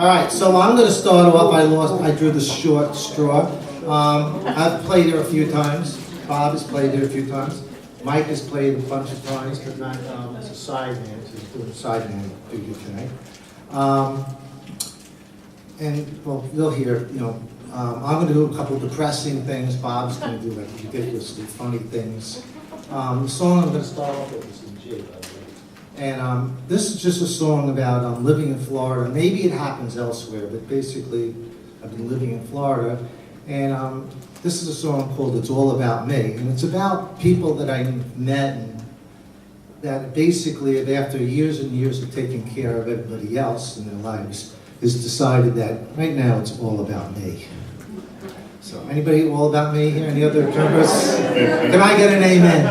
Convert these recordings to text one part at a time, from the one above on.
All right, so I'm going to start off. I drew the short straw. I've played here a few times. Bob has played here a few times. Mike has played a bunch of times, but not as a sideman. So he's doing sideman figure tonight. And well, you'll hear. I'm going to do a couple depressing things. Bob's going to do like ridiculously funny things. The song I'm going to start off with is in G, by the way. And this is just a song about living in Florida. Maybe it happens elsewhere, but basically I've been living in Florida. And this is a song called It's All About Me. And it's about people that I met and that basically after years and years of taking care of everybody else in their lives has decided that right now it's all about me. So anybody all about me here? Any other members? Can I get an amen?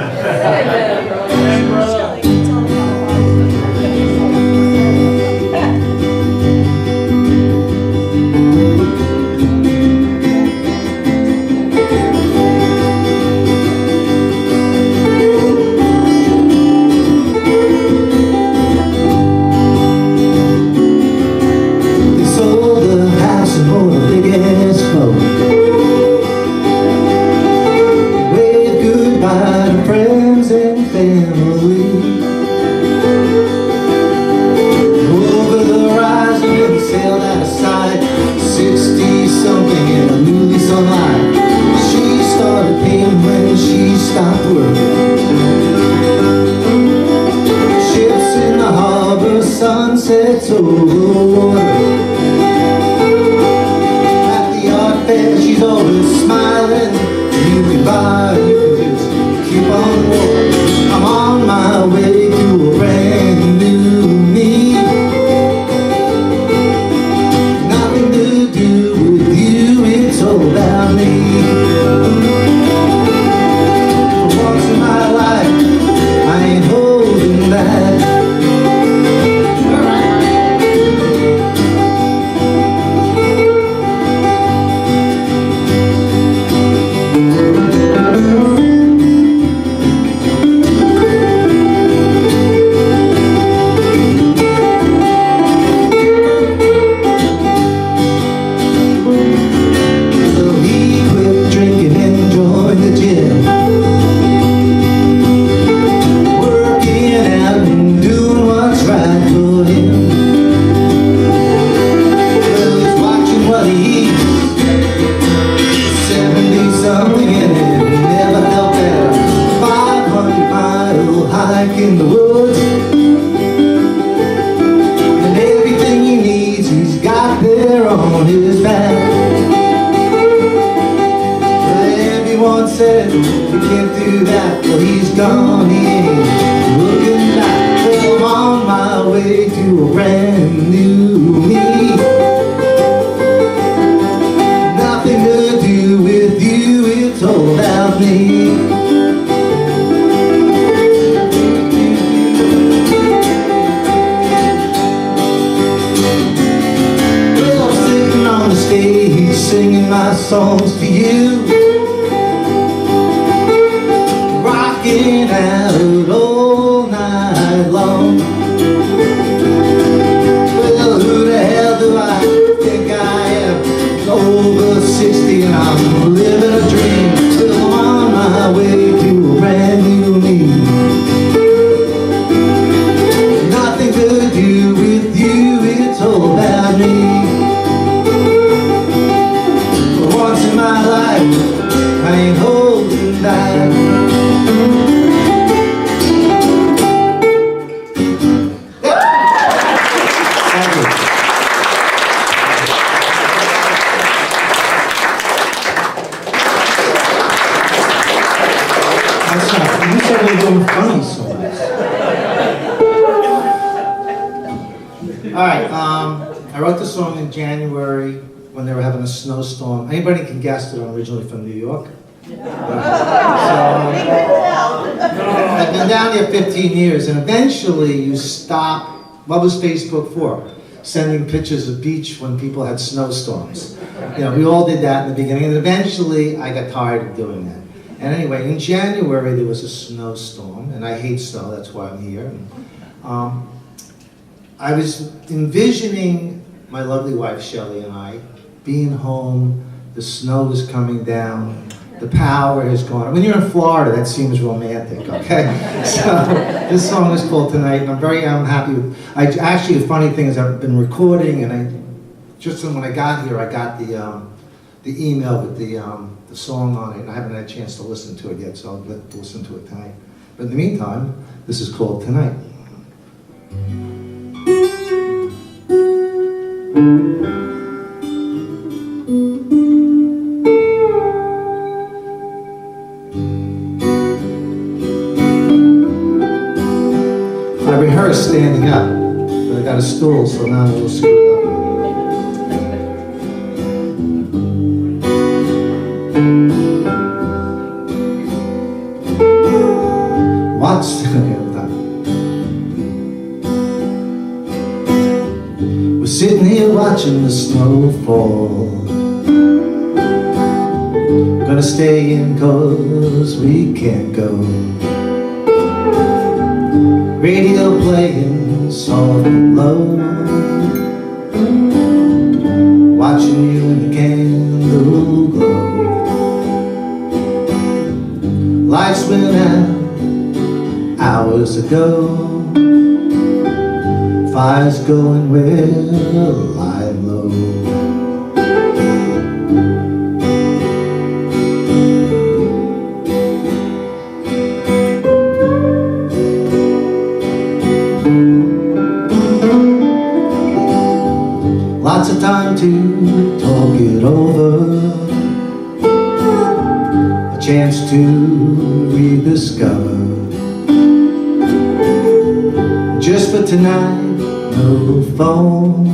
Sunsets over the water. At the art fair, she's always smiling. You can buy, you can just keep on walking. I'm on my way to a brand new me. Nothing to do with you, it's all about me. For once in my life, I ain't holding back. In the woods, and everything he needs he's got there on his back. But everyone said he can't do that. Well, he's gone, he ain't looking back. Well, I'm on my way to a brand new me. Nothing to do with you, it's all about me. Singing my songs to you, rocking out all night long. Well, who the hell do I think I am? Over 60 and I'm living a dream. Still on my way to a brand new me. Nothing to do with you, it's all about me. In my life, I ain't holding back. Thank you. That's not, you said we were doing funny songs. All right, I wrote the song in January when they were having a snowstorm. Anybody can guess that I'm originally from New York? So, I've been down here 15 years, and eventually you stop. What was Facebook for? Sending pictures of beach when people had snowstorms. We all did that in the beginning, and eventually I got tired of doing that. And anyway, in January there was a snowstorm, and I hate snow, that's why I'm here. I was envisioning my lovely wife Shelley and I, being home, the snow is coming down, the power is gone. When you're in Florida, that seems romantic, okay? So this song is called Tonight, and I'm very happy with, actually the funny thing is I've been recording, and just when I got here, I got the email with the song on it, and I haven't had a chance to listen to it yet, so I'll listen to it tonight. But in the meantime, this is called Tonight. I rehearsed standing up, but I got a stool, so now I'm a little screwed up. We're sitting here watching the snow fall. Gonna stay in 'cause we can't go. Radio playing soft and low, watching you in the candle glow. Lights went out hours ago. Fire's going well, lie low. Lots of time to talk it over, a chance to rediscover. Just for tonight, no phone.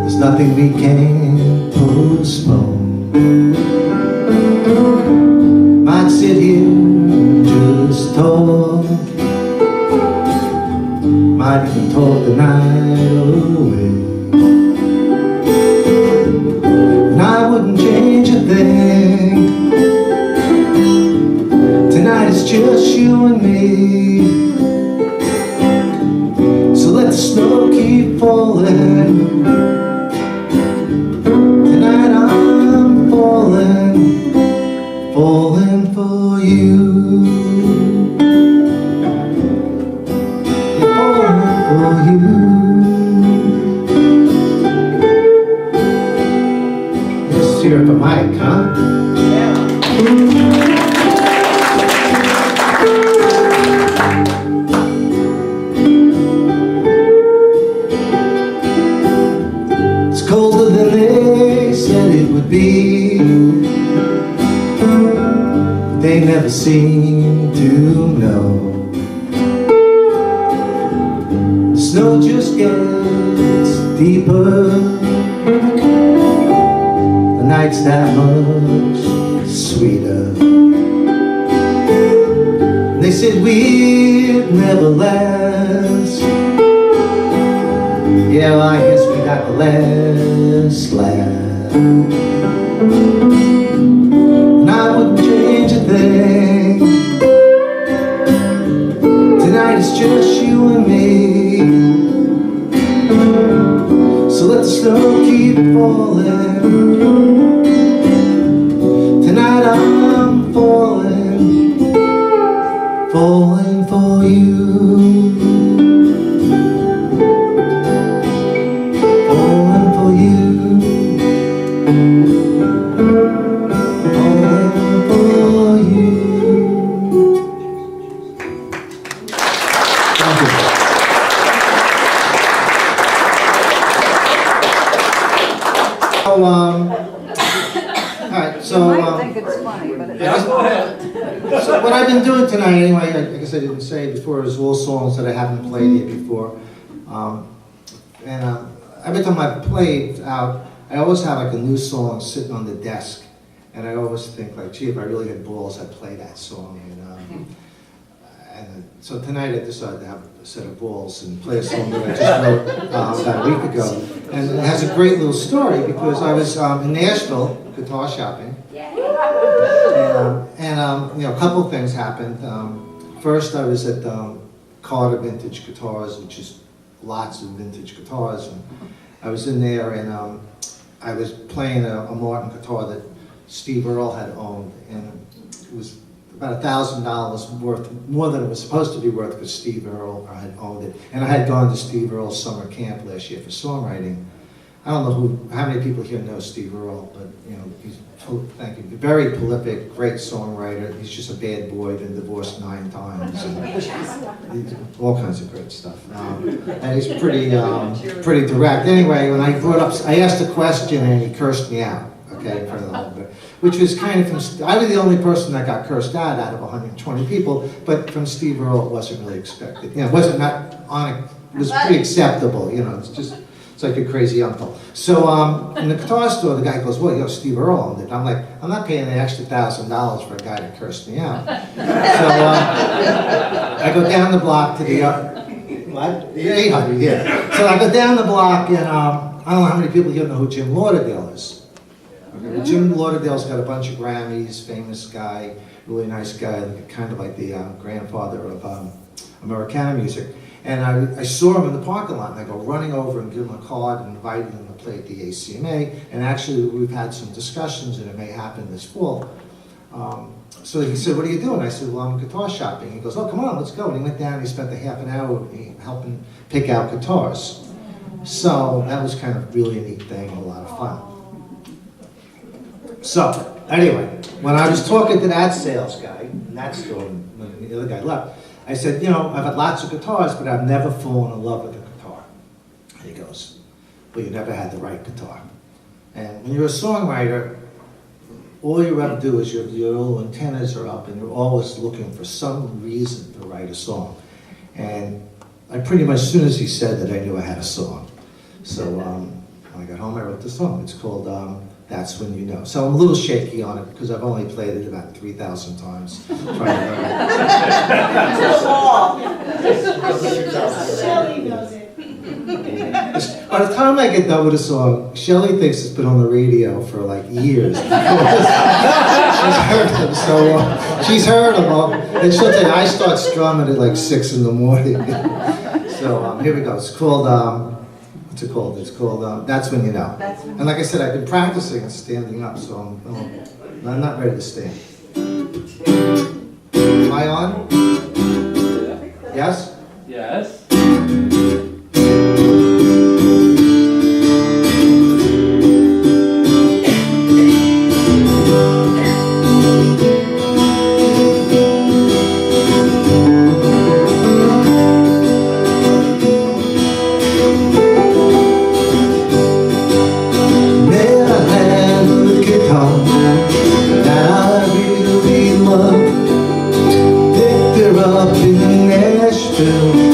There's nothing we can postpone. Might sit here and just talk. Might even talk the night away. And I wouldn't change a thing. Tonight it's just you and me. Let the snow keep falling. Tonight I'm falling, falling for you. Falling for you. Let's hear it for Mike, huh? Colder than they said it would be. They never seem to know. The snow just gets deeper. The night's that much sweeter. They said we'd never last. Yeah, well, I guess we got the last laugh. And I wouldn't change a thing. Tonight it's just you and me. So let the snow keep falling. Tonight I'm falling, falling for you. So what I've been doing tonight, anyway, I guess I didn't say before, is all songs that I haven't played here before. Every time I played out, I always have like a new song sitting on the desk, and I always think like, gee, if I really had balls, I'd play that song. So tonight I decided to have a set of balls and play a song that I just wrote about a week ago. And it has a great little story because I was in Nashville guitar shopping. And a couple things happened. First, I was at Carter Vintage Guitars, which is lots of vintage guitars. And I was in there, and I was playing a Martin guitar that Steve Earle had owned, and it was about $1,000 worth, more than it was supposed to be worth, because Steve Earle had owned it. And I had gone to Steve Earle's summer camp last year for songwriting. I don't know how many people here know Steve Earle, but you know, he's, thank you, very prolific, great songwriter. He's just a bad boy, been divorced 9 times, and all kinds of great stuff. And he's pretty direct. Anyway, when I asked a question and he cursed me out, okay, for a little bit, which was kind of I was the only person that got cursed out of 120 people, but from Steve Earle it wasn't really expected. You know, it wasn't not on, it was pretty acceptable, you know, it's like a crazy uncle. So in the guitar store, the guy goes, well, you know, Steve Earle owned it. I'm like, I'm not paying an extra $1,000 for a guy to curse me out. So I go down the block to the, what? The 800, yeah. So I go down the block, and I don't know how many people here know who Jim Lauderdale is. Okay, well, Jim Lauderdale's got a bunch of Grammys, famous guy, really nice guy, kind of like the grandfather of Americana music. And I saw him in the parking lot, and I go running over and give him a card and invited him to play at the ACMA. And actually, we've had some discussions, and it may happen this fall. So he said, what are you doing? I said, well, I'm guitar shopping. He goes, oh, come on, let's go. And he went down, and he spent a half an hour helping pick out guitars. So that was kind of really a neat thing, a lot of fun. So anyway, when I was talking to that sales guy in that store, when the other guy left, I said, you know, I've had lots of guitars, but I've never fallen in love with a guitar. And he goes, well, you never had the right guitar. And when you're a songwriter, all you ever do is your little antennas are up, and you're always looking for some reason to write a song. And I pretty much, as soon as he said that, I knew I had a song. So when I got home, I wrote the song. It's called That's When You Know. So I'm a little shaky on it because I've only played it about 3,000 times. Trying to learn it. Shelley knows it. By the time I get done with a song, Shelley thinks it's been on the radio for like years. She's heard them, so she's heard them all. And she'll tell you, I start strumming at like 6 in the morning. So here we go. It's called, what's it called? It's called That's When You Know. And like I said, I've been practicing and standing up, so I'm not ready to stand. Am I on? Yes? Yes.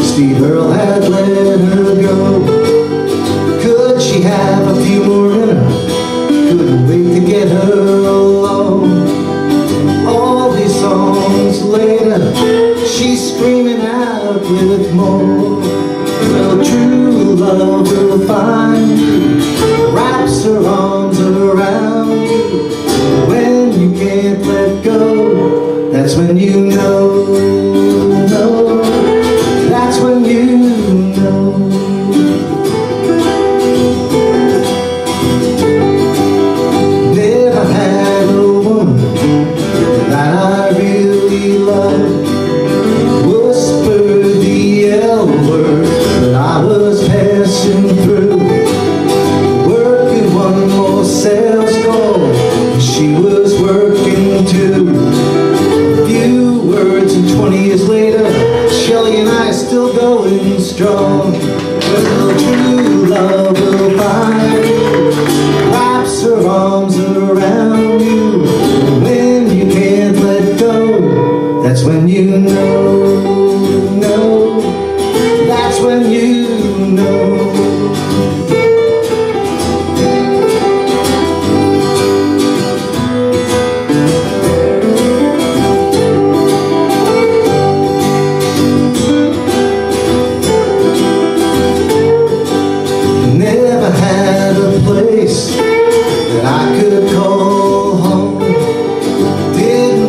Steve Earle had let her go. Could she have a few more in her? Couldn't wait to get her alone. All these songs later, she's screaming out with more. Well, true love will find you, wraps her arms around you. When you can't let go, that's when you know. That's when you know. Never had a woman that I really loved. Whispered the L word that I was passing through. Working one more sales call, she was working too. A few words and 20 years later, Shelley and I are still going strong. Well, true love will find you, wraps her arms around you. When you can't let go, that's when you know, that's when you know.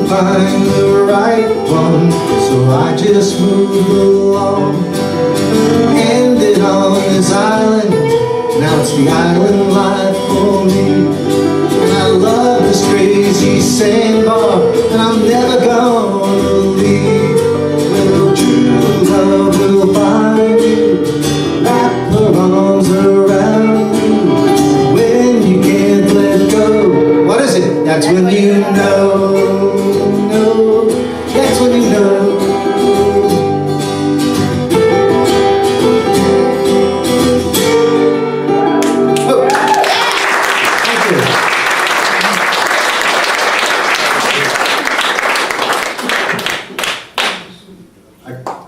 Find the right one, so I just moved along. And landed on this island. Now it's the island life for me. And I love this crazy sandbar, and I'm never gonna leave. Well, true love will find you, wrap her arms around you. When you can't let go, what is it? That's when you know, that's when you know.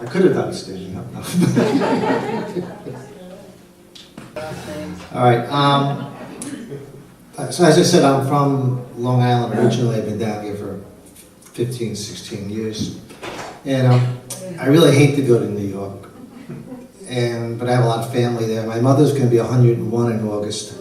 I could have done standing up now. All right. So as I said, I'm from Long Island originally. I've been down here for 15, 16 years. And I really hate to go to New York. But I have a lot of family there. My mother's going to be 101 in August. So,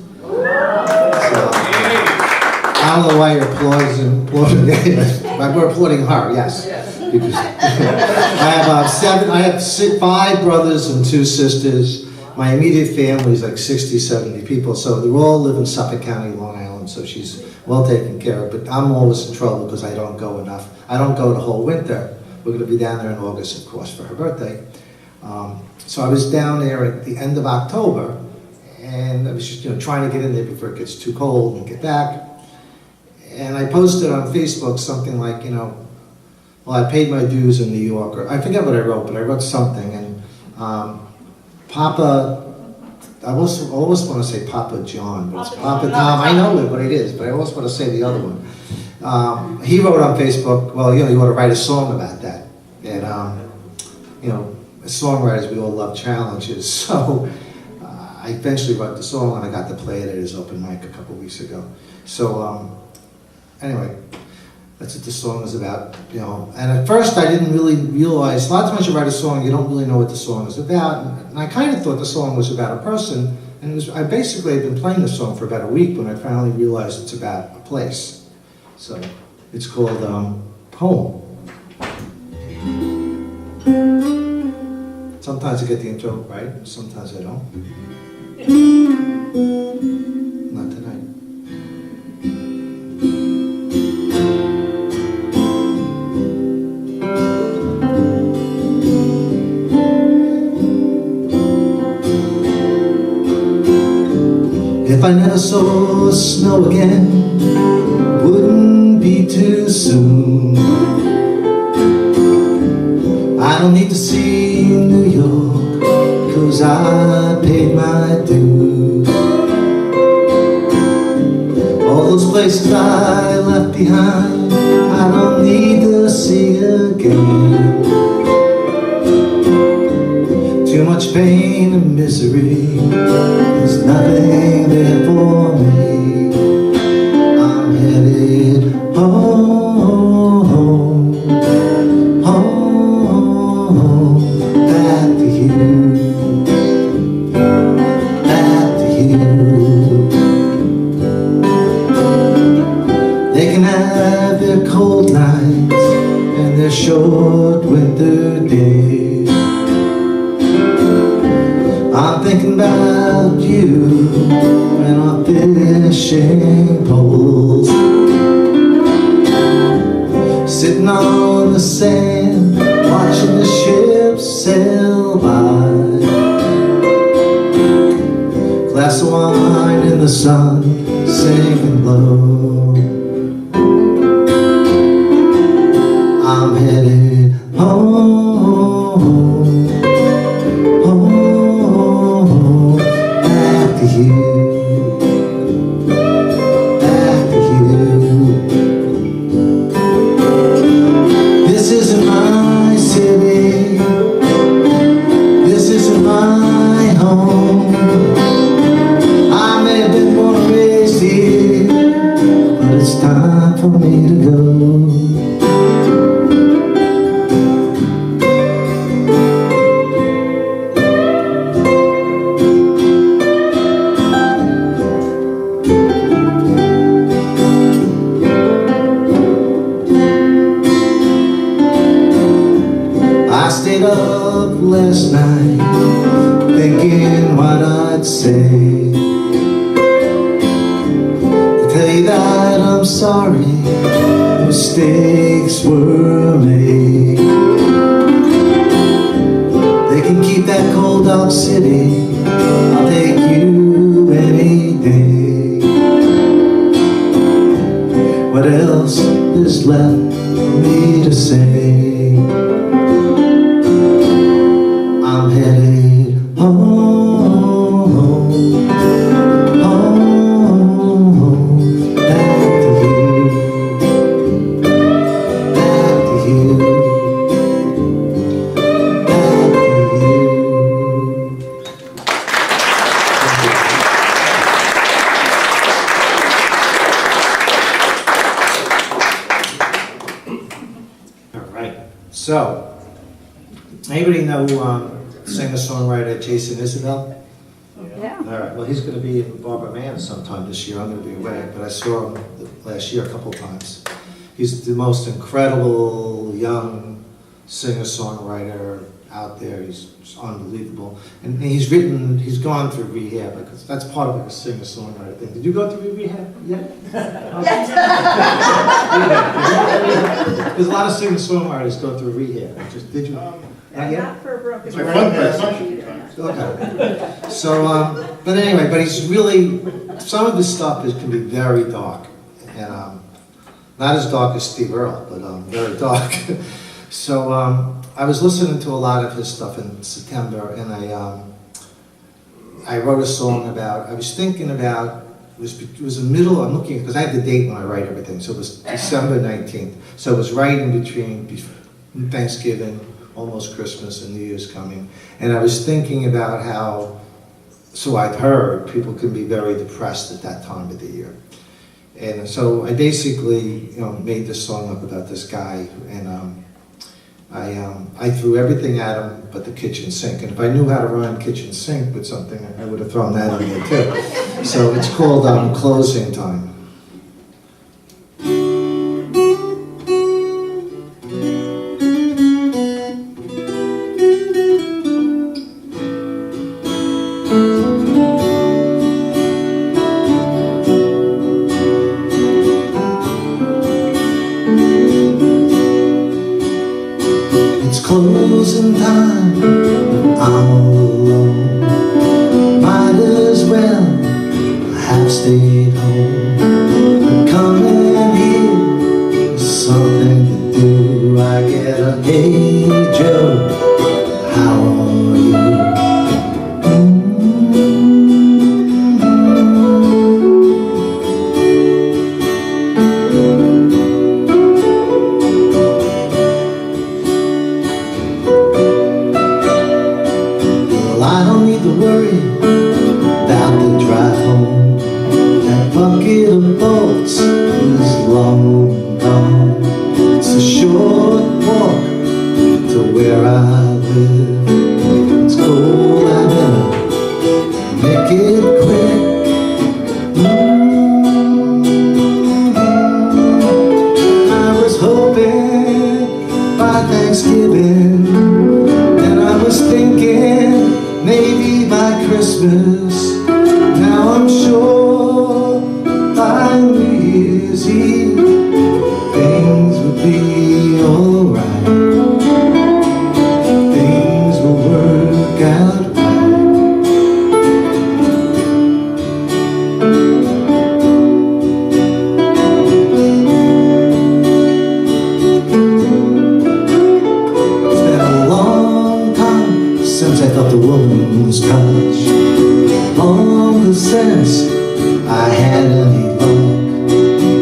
I don't know why you're applauding. We're applauding her, yes. Because I have 5 brothers and 2 sisters. My immediate family is like 60, 70 people, so they all live in Suffolk County, Long Island, so she's well taken care of. But I'm always in trouble because I don't go enough. I don't go the whole winter. We're going to be down there in August, of course, for her birthday. So I was down there at the end of October, and I was just trying to get in there before it gets too cold and get back. And I posted on Facebook something like, well, I paid my dues in New York, or I forget what I wrote, but I wrote something, and Papa, I always want to say Papa John, but it's Papa Tom. I know what it is, but I always want to say the other one. He wrote on Facebook, well, you ought to write a song about that. And, as songwriters, we all love challenges. So I eventually wrote the song, and I got to play it at his open mic a couple weeks ago. So anyway, that's what the song is about, And at first, I didn't really realize. A lot of times you write a song, you don't really know what the song is about. And I kind of thought the song was about a person. And I basically had been playing the song for about a week when I finally realized it's about a place. So it's called Poem. Sometimes I get the intro right, sometimes I don't. Not tonight. If I never saw snow again, wouldn't be too soon. I don't need to see New York, 'cause I paid my dues. All those places I left behind, I don't need to see again. Too much pain and misery, there's nothing there for me. I'm headed home, home, back to you, back to you. They can have their cold nights and their short winter days. I'm thinking about you and our fishing poles, sitting on the sand, watching the ships sail by. Glass of wine in the sun, sinking low. I'm headed home, home, back to you, back to you. This isn't my city, this isn't my home. I may have been born and raised here, but it's time for me to go. I stayed up last night thinking what I'd say. To tell you that I'm sorry, mistakes were made. They can keep that cold dark city, I'll take you any day. What else is left for me to say? I'm headed home, home, back to you, back to you, back to you. All right, so anybody know singer-songwriter Jason Isabel? Yeah. All right, well, he's going to be in Barbara Mann sometime this year. I'm going to be away, but I saw him last year a couple times. He's the most incredible young singer-songwriter out there. He's unbelievable. And he's gone through rehab, because that's part of like a singer-songwriter thing. Did you go through rehab yet? There's a lot of singer-songwriters go through rehab. Did you? Not yet? Not for a broken My record. friend Okay. So, but anyway, but he's really, some of his stuff can be very dark, and not as dark as Steve Earle, but very dark. So I was listening to a lot of his stuff in September, and I wrote a song about, I was thinking about, it was the middle, I'm looking, because I have the date when I write everything, so it was December 19th. So it was right in between Thanksgiving, almost Christmas, and New Year's coming. And I was thinking about how, so I've heard, people can be very depressed at that time of the year. And so I basically, made this song up about this guy, and I threw everything at him but the kitchen sink. And if I knew how to run kitchen sink with something, I would have thrown that in there too. So it's called Closing Time. Closing time, I'm all alone. Might as well have stayed home. Coming here is something to do. I get a hey Joe, how are you? Worry about the drive home. That bucket of bolts is long gone. It's a short walk to where I live. It's cold, I better make it quick. I was hoping by Thanksgiving, and I was thinking maybe by Christmas. Now I'm sure by New Year's Eve things will be alright. Things will work out It's been a long time since I felt the woman's touch. Long since I had any luck.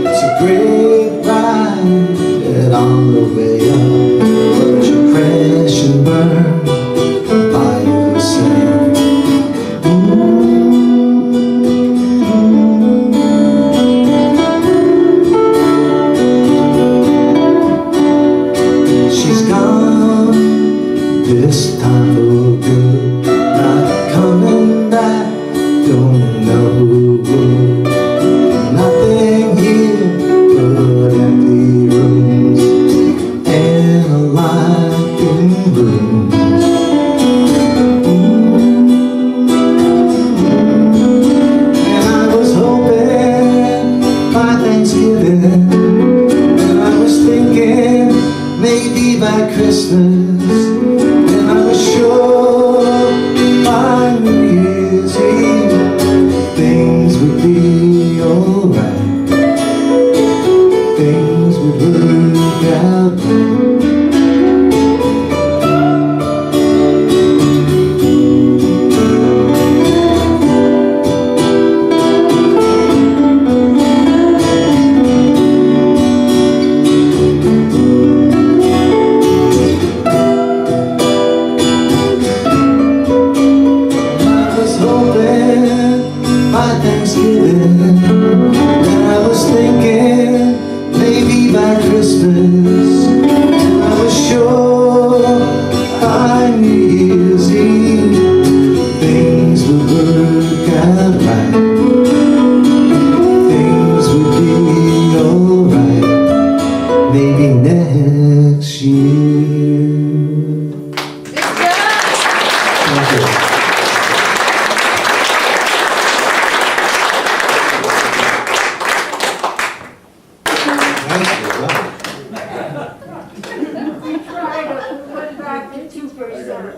It's a great ride on the way up, but you crash and burn by yourself. She's gone this time for good. Not coming back, don't know who would. Nothing here but empty rooms Christmas, and I was sure by New Year's Eve things would be alright, things would work out.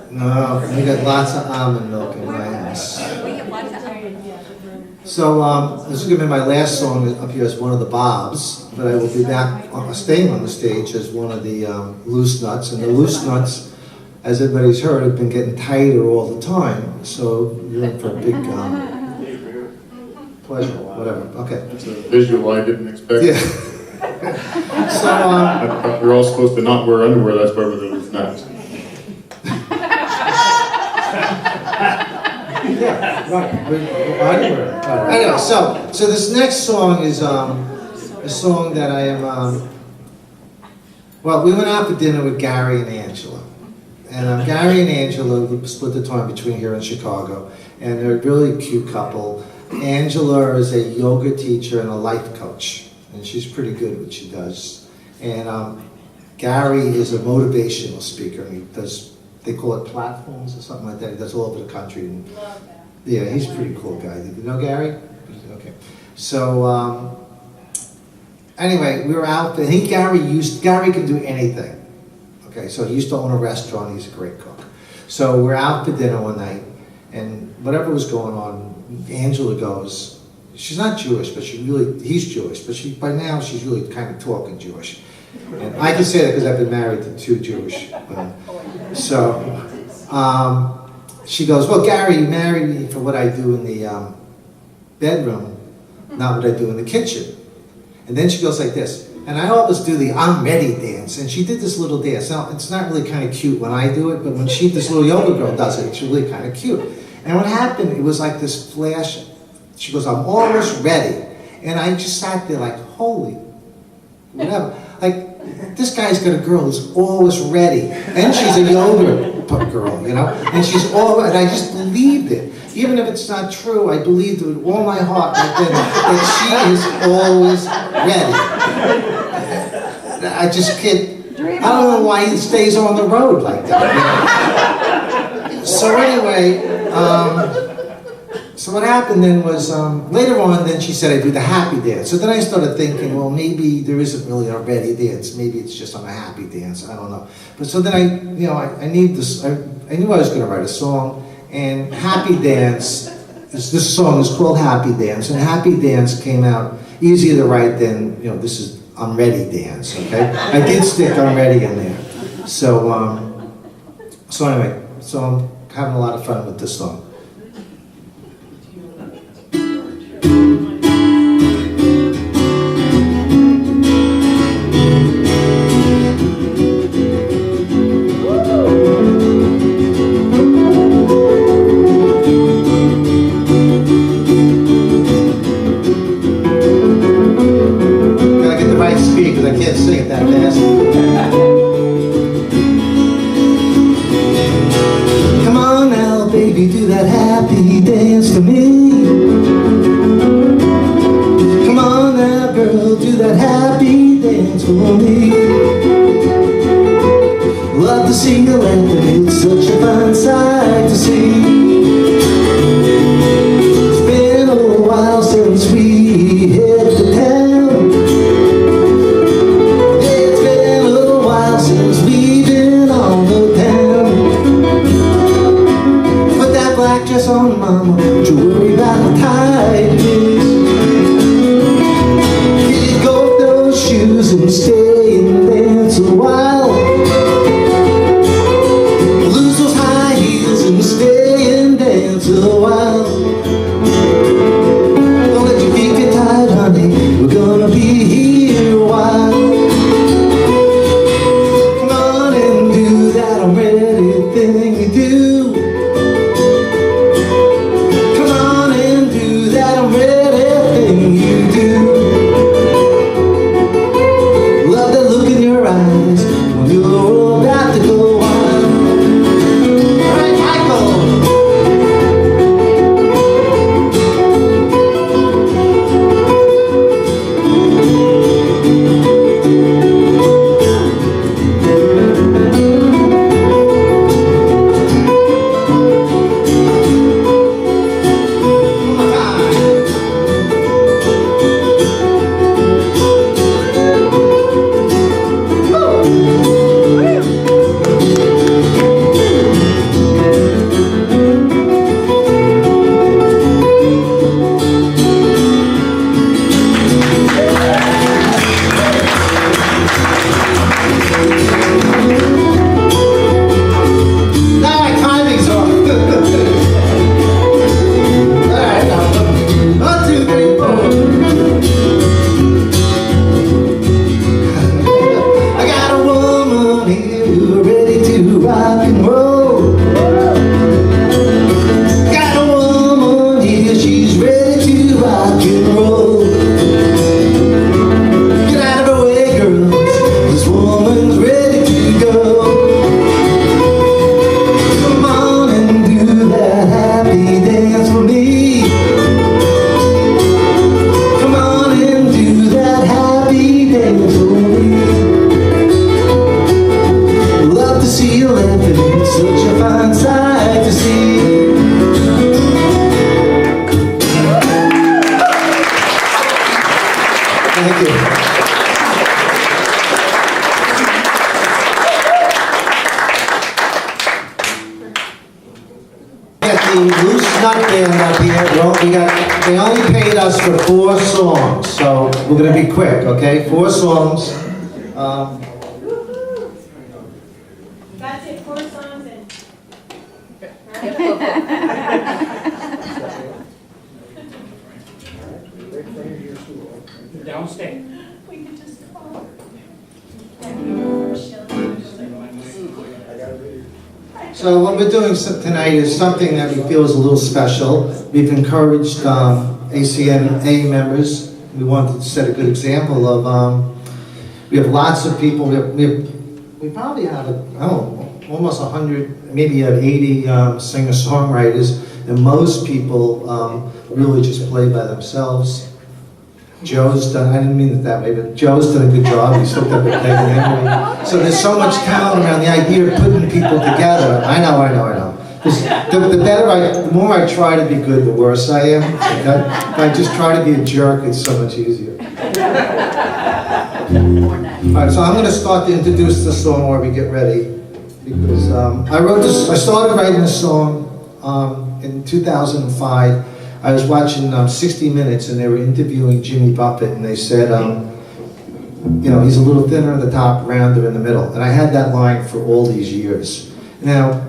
No, we got lots of almond milk in my house. So this is going to be my last song up here as one of the Bobs, but I will be back staying on the stage as one of the Loose Nutz. And the Loose Nutz, as everybody's heard, have been getting tighter all the time. So you're in for a big pleasure, whatever. Okay. That's a visual I didn't expect. Yeah. So I thought we were all supposed to not wear underwear. That's why we're the Loose Nutz. Yeah, right. Anyway, so this next song is a song that I am. Well, we went out for dinner with Gary and Angela, and Gary and Angela split the time between here and Chicago, and they're a really cute couple. Angela is a yoga teacher and a life coach, and she's pretty good at what she does. And Gary is a motivational speaker, and he does. They call it platforms or something like that. He does all over the country. And, yeah, he's a pretty cool guy. You know Gary? Okay. So anyway, we were out, and Gary can do anything. Okay, so he used to own a restaurant. He's a great cook. So we're out for dinner one night, and whatever was going on, Angela goes. She's not Jewish, but he's Jewish, but by now she's really kind of talking Jewish. And I can say that because I've been married to two Jewish women. So she goes, well, Gary, you married me for what I do in the bedroom, not what I do in the kitchen. And then she goes like this, and I always do the I'm ready dance. And she did this little dance. Now, it's not really kind of cute when I do it, but when this little yoga girl does it, it's really kind of cute. And what happened, it was like this flash. She goes, I'm almost ready. And I just sat there like, holy, whatever. Like, this guy's got a girl who's always ready. And she's a yoga girl, you know? And and I just believed it. Even if it's not true, I believed with all my heart right then that she is always ready. I just can't, I don't know why he stays on the road like that. You know? So anyway, so what happened then was, later on then she said I do the happy dance. So then I started thinking, well, maybe there isn't really a ready dance. Maybe it's just on a happy dance. I don't know. But so then I knew I was going to write a song. And Happy Dance, this song is called Happy Dance. And Happy Dance came out easier to write than, this is I'm Ready Dance, okay? I did stick I'm Ready in there. So anyway, so I'm having a lot of fun with this song. Love to see you laughing, it's such a fine sight to see. It's been a little while since we hit the town. It's been a little while since we've been on stay and dance a while. Lose those high heels and stay and dance a while. Don't let your feet get tired, honey, we're gonna be here a while. Come on and do that I'm ready thing you do. Come on and do that I'm ready thing you do. Love that look in your eyes when you're about to go wild. All right, Michael. Loose Nutz band up here. Well, they only paid us for 4 songs, so we're gonna be quick, okay? 4 songs. That's it, 4 songs and. Downstairs. We could just call. So what we're doing tonight is something that we feel is a little special. We've encouraged ACMA members. We wanted to set a good example of, we have lots of people, we probably have, almost 100, maybe 80 singer-songwriters, and most people really just play by themselves. Joe's done, I didn't mean it that way, but Joe's done a good job. He's hooked up with Peg and Emily. So there's so much talent around the idea of putting people together. I know. The more I try to be good, the worse I am. If I just try to be a jerk, it's so much easier. All right, so I'm going to start to introduce the song while we get ready. Because I started writing this song in 2005. I was watching 60 Minutes and they were interviewing Jimmy Buffett and they said, you know, he's a little thinner at the top, rounder in the middle. And I had that line for all these years. Now,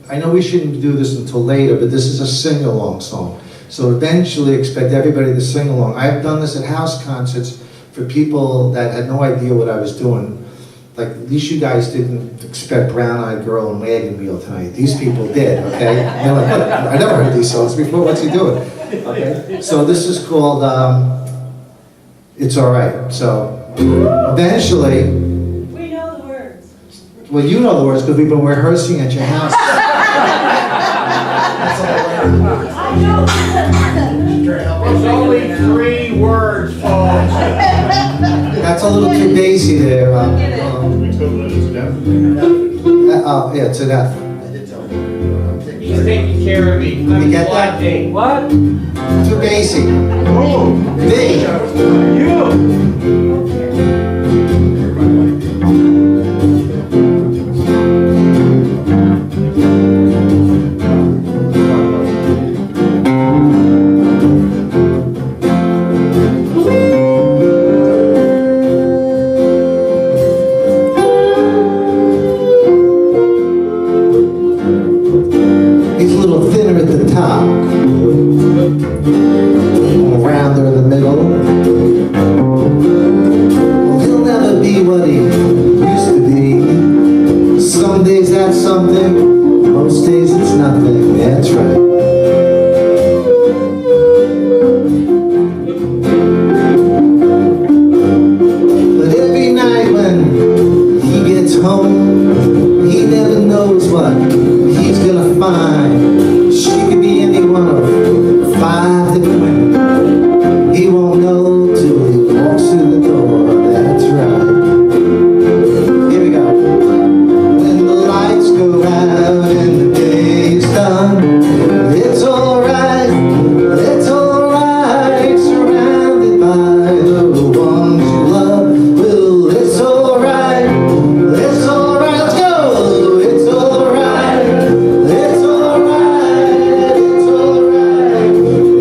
I know we shouldn't do this until later, but this is a sing-along song. So eventually expect everybody to sing along. I've done this at house concerts for people that had no idea what I was doing. Like, at least you guys didn't expect Brown-Eyed Girl and Wagon Wheel tonight. These people did, okay? They're like, I never heard these songs before, what's he doing? Okay? So this is called, It's Alright. So, eventually... We know the words. Well, you know the words because we've been rehearsing at your house. I know. There's only 3 words, folks. That's a little too bassy there. Yeah, it's an F. He's taking care of me. You get that? What? Too bassy. B. You. way it used to be. Some days that's something, most days it's nothing, that's right. But every night when he gets home, he never knows what he's gonna find. She could be any one of 5 different women. He won't know till he walks through the door, that's right. Here we go. When the lights go out and the day's done, it's alright, it's alright, surrounded by the ones you love. Well, it's alright, it's alright, let's go! It's alright, it's alright, it's alright,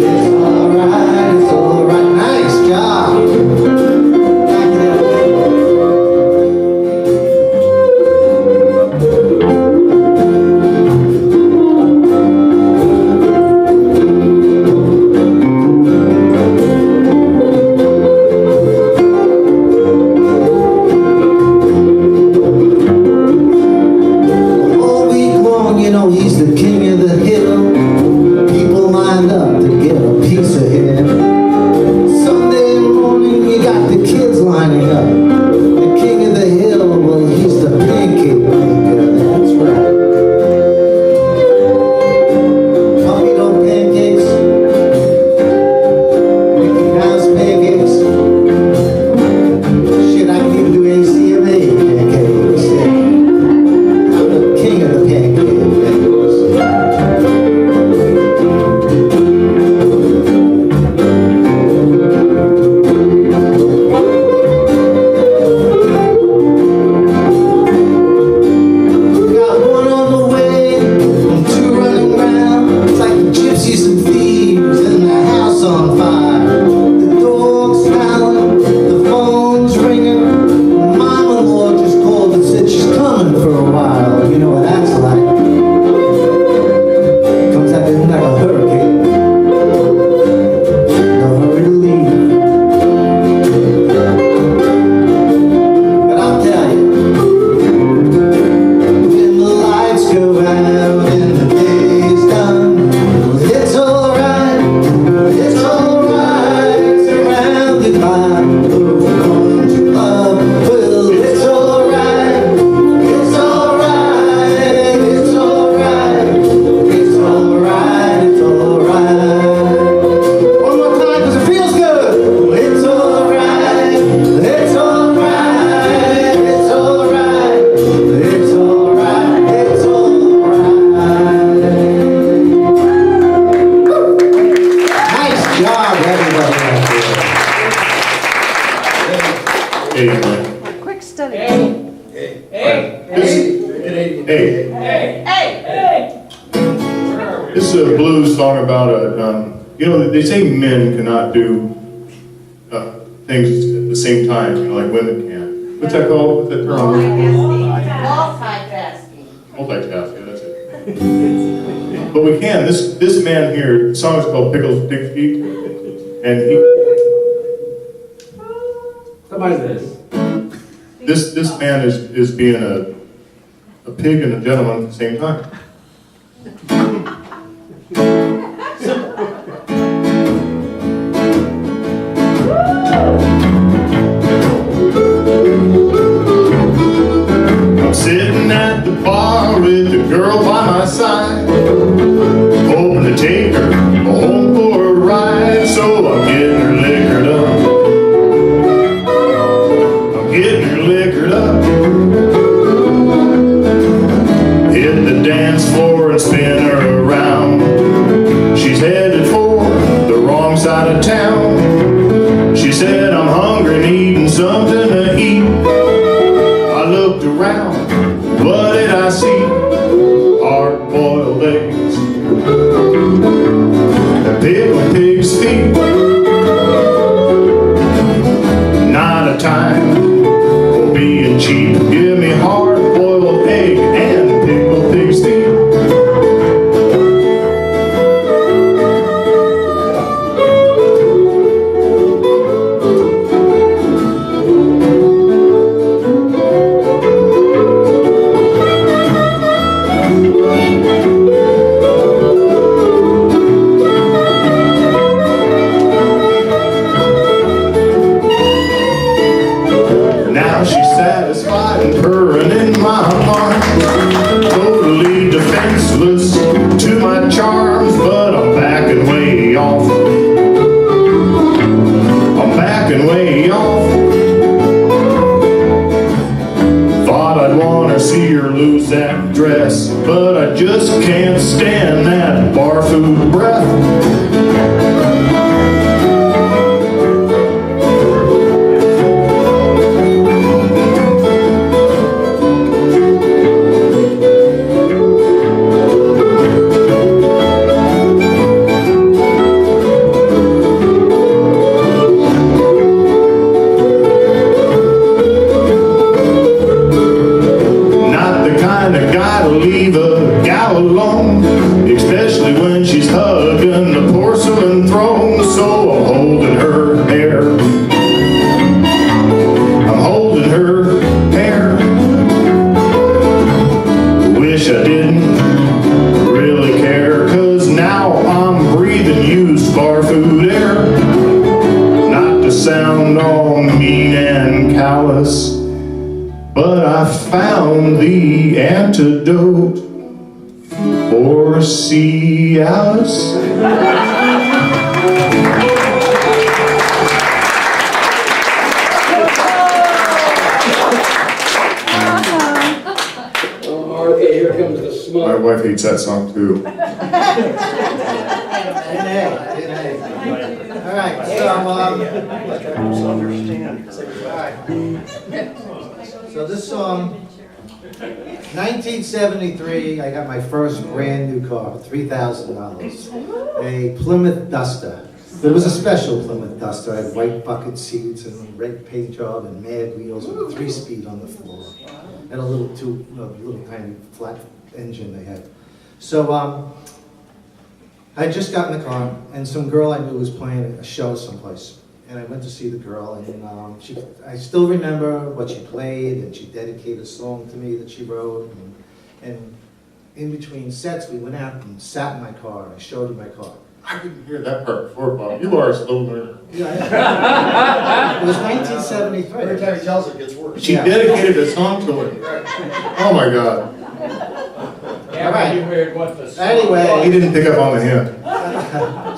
it's alright, it's alright. Nice job! Back it up. All week long, you know, he's the king of the hill. People lined up to get a piece of him. Sunday morning, you got the kids lining up. The king of the hill, well, he's the pancake maker, that's right. Puppy dog pancakes, Mickey Mouse pancakes. Shit, I can even do ACMA pancakes. I'm the king of the pancake makers. We got one on the way and 2 running round. It's like the gypsies and thieves and the house on fire. The dog's howling, the phone's ringing. Mama-in-law just called and said she's coming for a while. You know what that's like. Comes at you like a hurricane. No hurry to leave. But I'll tell you, when the lights go out and the day's done, it's alright, surrounded by the ones you love. Well, it's alright, it's alright, it's alright, it's alright, it's alright. One more time, 'cause it feels good. It's alright, it's alright, it's alright, it's alright, it's alright. Nice job, everybody out there. Hey, Glenn. Quick study. Hey, Hey, this is a blues song about you know, they say men cannot do things at the same time, you know, like women can. What's that called? What's that term? Multitasking. Multitasking, that's it. But we can. This man here, the song is called Pickles Pig Feet, and somebody this man is being a pig and a gentleman at the same time. I'm sitting at the bar with the girl by my side, hoping to take her home for a ride, so I'm getting her liquored up. I'm getting her liquored up. Hit the dance floor and spin her around. She's headed for the wrong side of town. She said, I'm hungry, needing something to eat. I looked around, what did I see? Hard-boiled eggs and pickled pig's feet. Not a time for being cheap. Give me hard-boiled egg and pickled pig's feet. fighting, purring in my heart. Totally defenseless to my charms, but I'm backing way off. I'm backing way off. Thought I'd wanna see her lose that dress, but I just can't stand that bar food breath. Leave a gal alone, especially when she's hugging the porcelain throne. So I'm holding her hair, I'm holding her hair. Wish I didn't really care, 'cause now I'm breathing used bar food air. Not to sound all mean and callous, but I found the antidote for Cialis. Oh, okay, here comes the smoke. My wife hates that song too. All right, so this song, 1973, I got my first brand new car, $3,000, a Plymouth Duster. It was a special Plymouth Duster. I had white bucket seats and red paint job and mad wheels with a 3-speed on the floor. And a little tiny flat engine they had. So I had just got in the car, and some girl I knew was playing a show someplace. And I went to see the girl, and I still remember what she played, and she dedicated a song to me that she wrote. And in between sets, we went out and sat in my car, and I showed her my car. I didn't hear that part before, Bob. You are a slow learner. Yeah, it was 1973. Every time he tells it, it gets worse. She dedicated a song to her. Oh my God. All right. You heard what the song Anyway. He didn't pick up on the hint.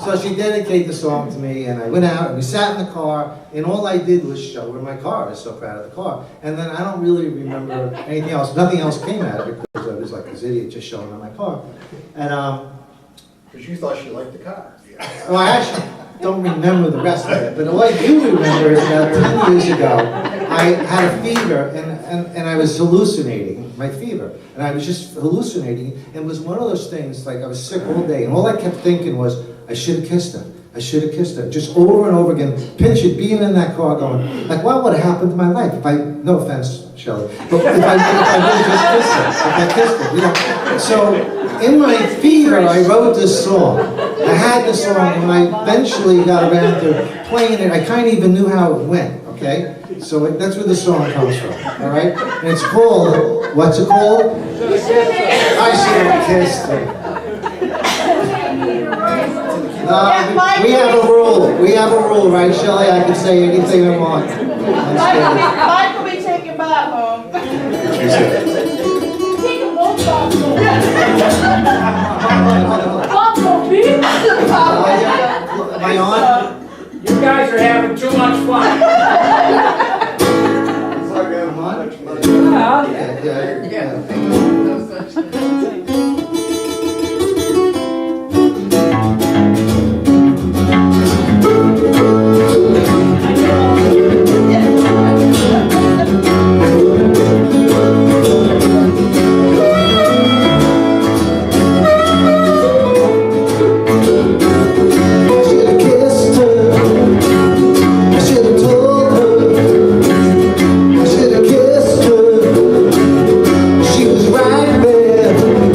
So she dedicated the song to me, and I went out, and we sat in the car, and all I did was show her my car. I was so proud of the car. And then I don't really remember anything else. Nothing else came out of it, because I was like this idiot just showing her my car. And, Because you thought she liked the car. well, I actually don't remember the rest of it, but all I do remember is about 10 years ago, I had a fever, and I was hallucinating, my fever, and I was just hallucinating, and it was one of those things, like I was sick all day, and all I kept thinking was, I should have kissed her. I should have kissed her. Just over and over again, picture being in that car going, like, what would have happened to my life if I, no offense, Shelley, but if I really just kissed her, if I kissed her, you know. So, in my fever, I wrote this song. I had this song, and I eventually got around to playing it. I kind of even knew how it went, okay? So that's where the song comes from, all right? And it's called, what's it called? I should have kissed her. We have a rule. We have a rule, right, Shelley? I can say anything I want. Mike will be taking Bob home. She said. Taking both Bob's home. Bob will be. Am I on? You guys are having too much fun. I'm on? Yeah. She was right there.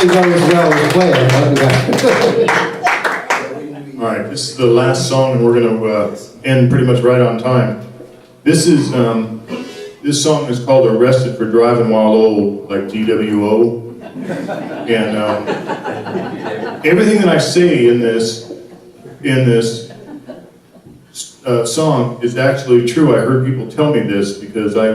actually go as well as playing. All right, this is the last song, and we're going to end pretty much right on time. This song is called "Arrested for Driving While Old," like DWO. And everything that I say in this song is actually true. I heard people tell me this because I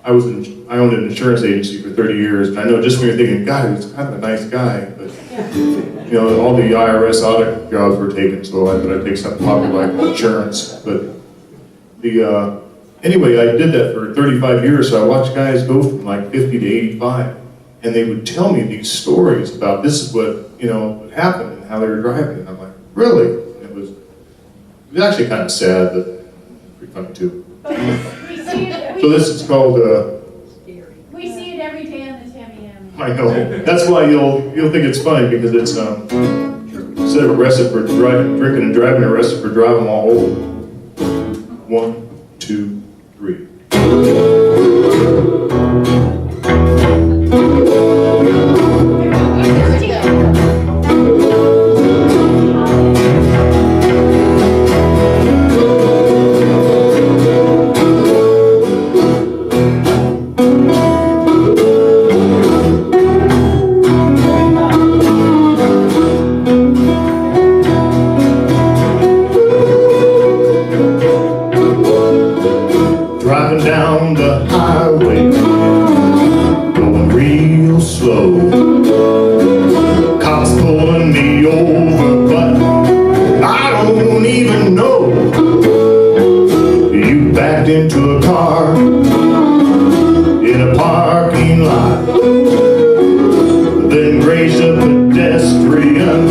owned an insurance agency for 30 years, and I know just when you're thinking, God, he was kind of a nice guy, but you know, all the IRS audit jobs were taken, so I thought I'd take something popular like insurance. But anyway, I did that for 35 years, so I watched guys go from like 50 to 85, and they would tell me these stories about this is what, you know, happened and how they were driving, and I'm like, really? And it was actually kind of sad, but pretty funny too. So this is called, We see it every day on the Tammy M. I know, that's why you'll think it's funny, because it's, instead of arrested for drinking and driving, arrested for driving while old. 1, 2, 3. Driving down the highway, going real slow. Cops pulling me over, but I don't even know. You backed into a car in a parking lot, then grazed a pedestrian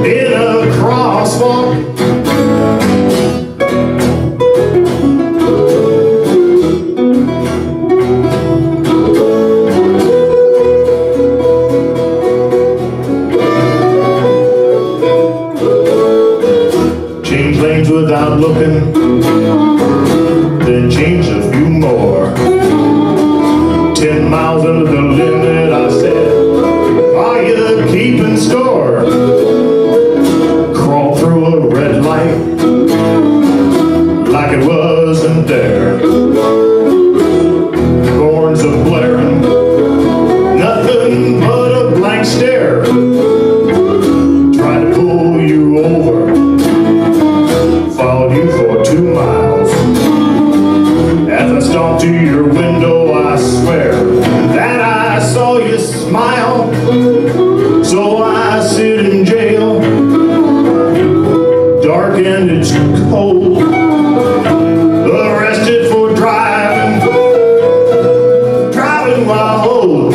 in a crosswalk. Without looking, then change a few more. 10 miles under the limit, I said, are you keeping score? Crawl through a red light like it wasn't there. Horns are blaring, nothing but a blank stare. Try to pull you over, followed you for 2 miles. As I stomped to your window, I swear that I saw you smile. So I sit in jail, dark and it's cold, arrested for driving while old.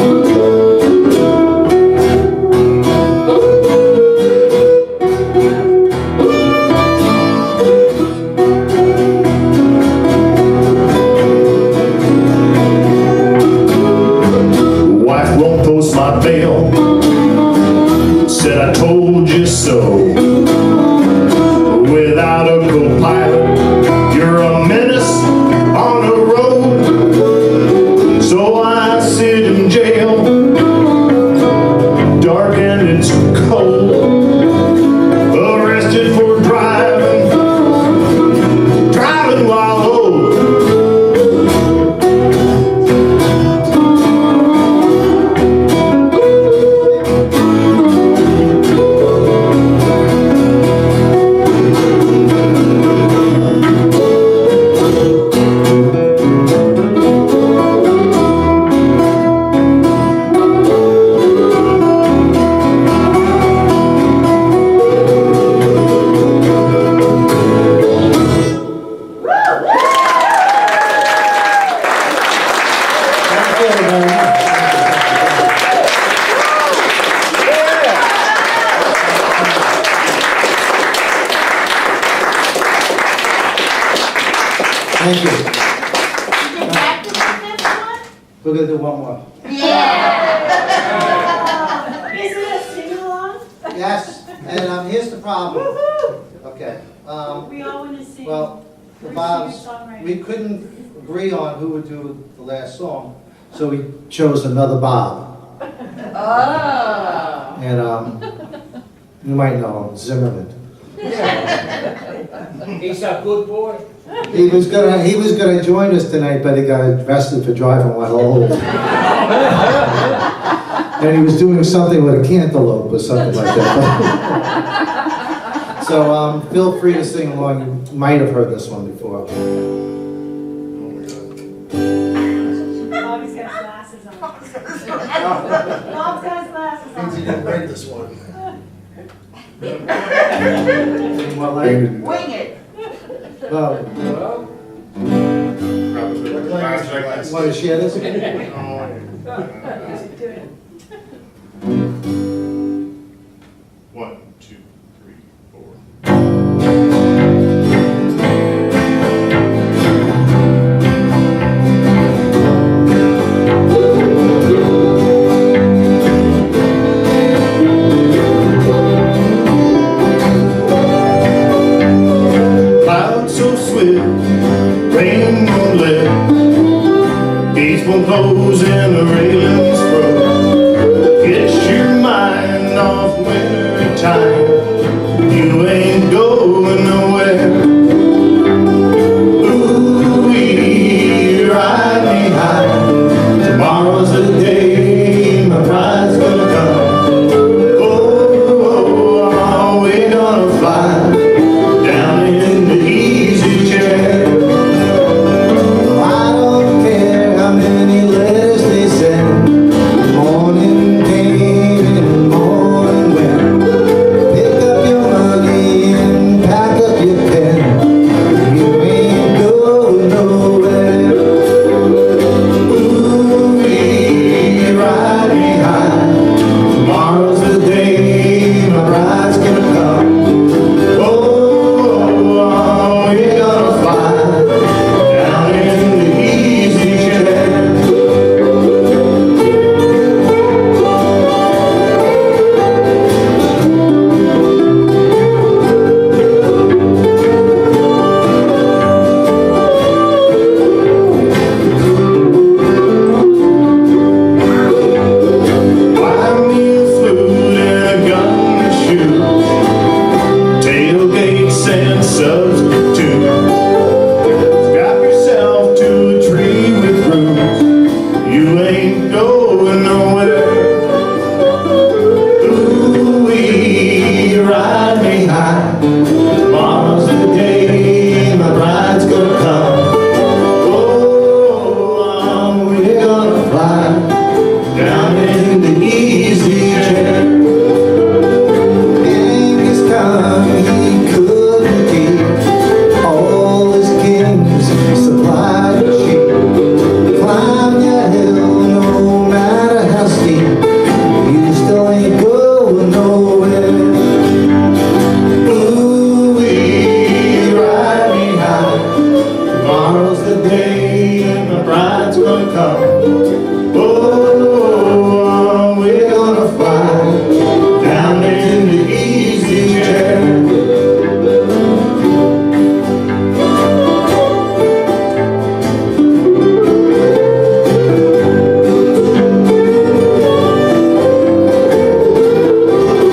My bail, said I told you so. Without a co-pilot, you're a menace on the road. So I sit in jail, dark and it's cold, arrested for driving while old. Thank you. Did you practice on this one? We're gonna do one more. Is it a sing-along? Yes, and here's the problem. Okay. We all want to sing. Well, the We're Bob's, singer-songwriters. we couldn't agree on who would do the last song, so we chose another Bob. Oh. And you might know him, Zimmerman. He's a good boy. He was gonna join us tonight, but he got arrested for driving while old. And he was doing something with a cantaloupe or something like that. So feel free to sing along. You might have heard this one before. Bobby's got glasses on. Bob's got glasses Means he on. didn't write this one. Well, like, Wing it. well, Well, want to share this? Do it. One, two, three, four. Clouds so swift, rain won't let, gates won't close and the railings broke. Get your mind off winter time, you ain't going nowhere. Ooh, ride me high, tomorrow's the day my pride's gonna come. Oh, we're gonna fly down in the easy chair. I don't care how many letters they send. Morning came and morning went. Pick up your money and pack up your pen. You ain't going nowhere. Ooh, ride me high. Tomorrow's the day my bride's gonna come. Oh, we're gonna fly down in the easy chair. Buy me a flute and a gun and shoes, tailgates and substitutes. Strap yourself to a tree with roots, you ain't going nowhere. Ooh, ride me high, tomorrow's the day my bride's gonna come. Oh, we're gonna fly down in the easy chair. Genghis Khan, he couldn't keep all his kings supplied with sheep. Climb your hill, no matter how steep, you still ain't going nowhere. Ooh, ride me high, tomorrow's the day my bride's gonna come. Oh, we're gonna fly down in the easy chair.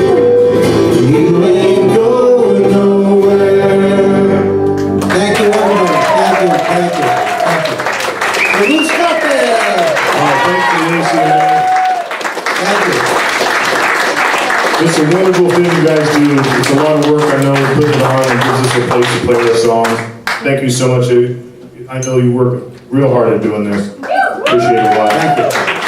You ain't going nowhere. Thank you, everybody. Thank you. The Loose Nutz Band. Thank you, ACMA. Thank you. It's a wonderful thing you guys do. It's a lot of work, I know, putting it on and gives us a place to play our songs. Thank you so much. I know you work real hard at doing this. Appreciate it a lot. Thank you.